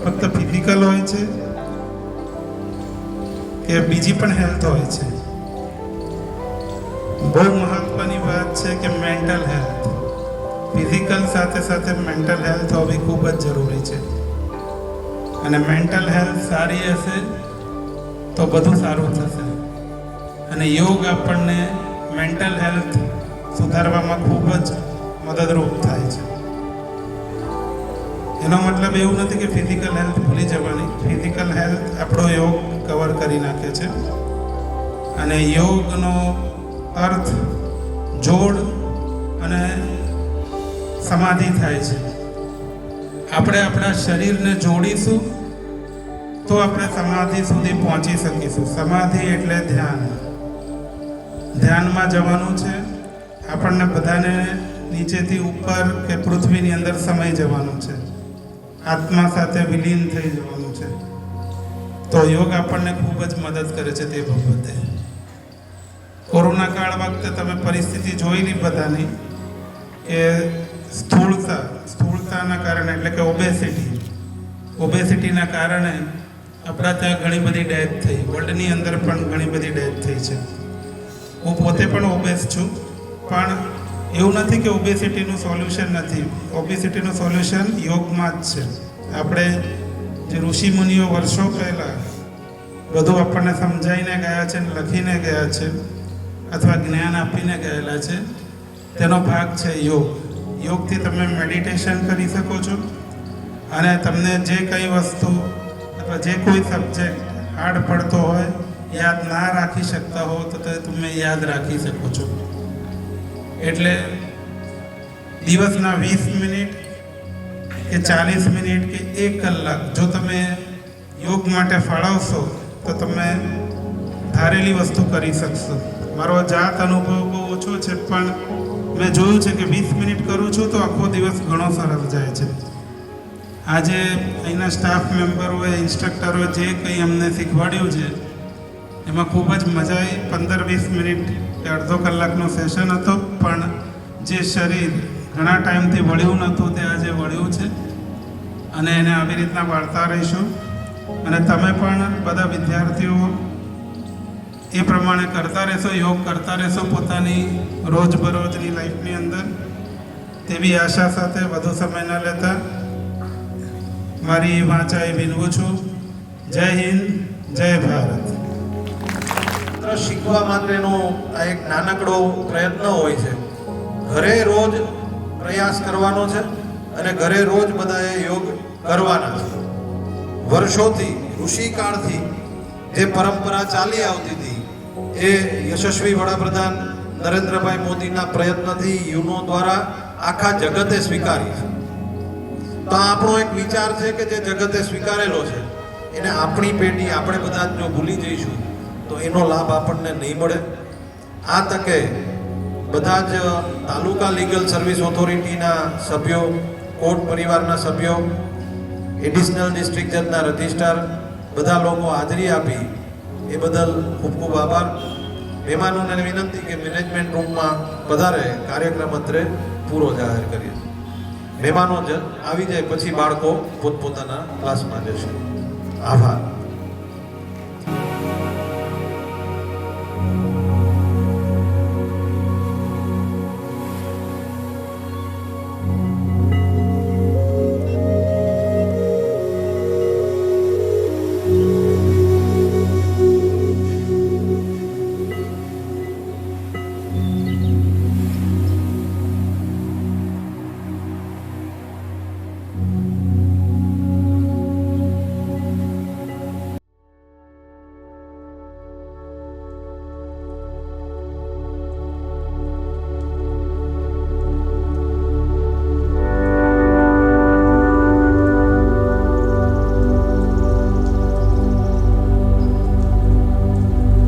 ફક્ત ફિઝિકલ હોય છે કે બીજી પણ હેલ્થ હોય છે? બહુ મહત્વની વાત છે કે મેન્ટલ હેલ્થ, ફિઝિકલ સાથે સાથે મેન્ટલ હેલ્થ હોવી ખૂબ જ જરૂરી છે. અને મેન્ટલ હેલ્થ સારી હશે તો બધું સારું થશે. અને યોગ આપણને મેન્ટલ હેલ્થ સુધારવામાં ખૂબ જ મદદરૂપ થાય છે. એનો મતલબ એવું નથી કે ફિઝિકલ હેલ્થ ભૂલી જવાની. ફિઝિકલ હેલ્થ આપણો યોગ કવર કરી નાખે છે. અને યોગનો અર્થ જોડ અને સમાધિ થાય છે. આપણે આપણા શરીરને જોડીશું તો આપણે સમાધિ સુધી પહોંચી શકીશું. સમાધિ એટલે ધ્યાન. ધ્યાનમાં જવાનું છે. આપણને બધાને નીચેથી ઉપર કે પૃથ્વીની અંદર સમય જવાનું છે. આત્મા સાથે વિલીન થઈ જવાનું છે. તો યોગ આપણને ખૂબ જ મદદ કરે છે તે બાબતે. કોરોના કાળ વખતે તમે પરિસ્થિતિ જોયેલી બધાની કે સ્થૂળતાના કારણે એટલે કે ઓબેસિટીના કારણે આપણા ત્યાં ઘણી બધી ડેથ થઈ. વર્લ્ડની અંદર પણ ઘણી બધી ડેથ થઈ છે. હું પોતે પણ ઓબેસ છું. પણ એવું નથી કે ઓબેસિટીનું સોલ્યુશન નથી. ઓબેસિટીનું સોલ્યુશન યોગમાં જ છે. આપણે જે ઋષિ મુનિઓ વર્ષો પહેલાં બધું આપણને સમજાવીને ગયા છે, લખીને ગયા છે અથવા જ્ઞાન આપીને ગયેલા છે, તેનો ભાગ છે યોગ. યોગથી તમે મેડિટેશન કરી શકો છો અને તમને જે કંઈ વસ્તુ અથવા જે કોઈ સબ્જેક્ટ હાર્ડ પડતો હોય, યાદ ના રાખી શકતા હો તો તમે યાદ રાખી શકો છો. એટલે દિવસના 20 મિનિટ કે 40 મિનિટ કે 1 કલાક જો તમે યોગ માટે ફાળવશો તો તમે ધારેલી વસ્તુ કરી શકશો. મારો જાત અનુભવ બહુ ઓછો છે, પણ મેં જોયું છે કે 20 મિનિટ કરું છું તો આખો દિવસ ઘણો સરસ જાય છે. આજે અહીંના સ્ટાફ મેમ્બરોએ, ઇન્સ્ટ્રક્ટરોએ જે કંઈ અમને શીખવાડ્યું છે એમાં ખૂબ જ મજા આવી. 15-20 મિનિટ કે અડધો કલાકનો સેશન હતો, પણ જે શરીર ઘણા ટાઈમથી વળ્યું નહોતું તે આજે વળ્યું છે અને એને આવી રીતના વાળતા રહીશું. અને તમે પણ બધા વિદ્યાર્થીઓ એ પ્રમાણે કરતા રહેશો, યોગ કરતા રહેશો પોતાની રોજબરોજની લાઈફની અંદર. તેવી આશા સાથે વધુ સમય ન લેતા મારી વાંચા એ વિનવું છું. જય હિન્દ, જય ભારત. શીખવા માટેનો આ એક નાનકડો પ્રયત્ન હોય છે. ઘરે રોજ પ્રયાસ કરવાનો છે અને ઘરે રોજ બધાએ યોગ કરવાના છે. વર્ષોથી, ઋષિકાળથી જે પરંપરા ચાલી આવતી હતી એ યશસ્વી વડાપ્રધાન નરેન્દ્રભાઈ મોદીના પ્રયત્નથી યુનો દ્વારા આખા જગતે સ્વીકારી છે. તો આપણો એક વિચાર છે કે જે જગતે સ્વીકારેલો છે એને આપણી પેઢી, આપણે બધા જો ભૂલી જઈશું તો એનો લાભ આપણને નહીં મળે. આ તકે બધા જ તાલુકા લીગલ સર્વિસ ઓથોરિટીના સભ્યો, કોર્ટ પરિવારના સભ્યો, એડિશનલ ડિસ્ટ્રિક્ટ જજના રજિસ્ટ્રાર, બધા લોકો હાજરી આપી એ બદલ ખૂબ ખૂબ આભાર. મહેમાનોને વિનંતી કે મેનેજમેન્ટ રૂમમાં પધારે, કાર્યક્રમ અત્રે પૂરો જાહેર કરીએ. મહેમાનો જ આવી જાય પછી બાળકો પોતપોતાના ક્લાસમાં જશે. આભાર.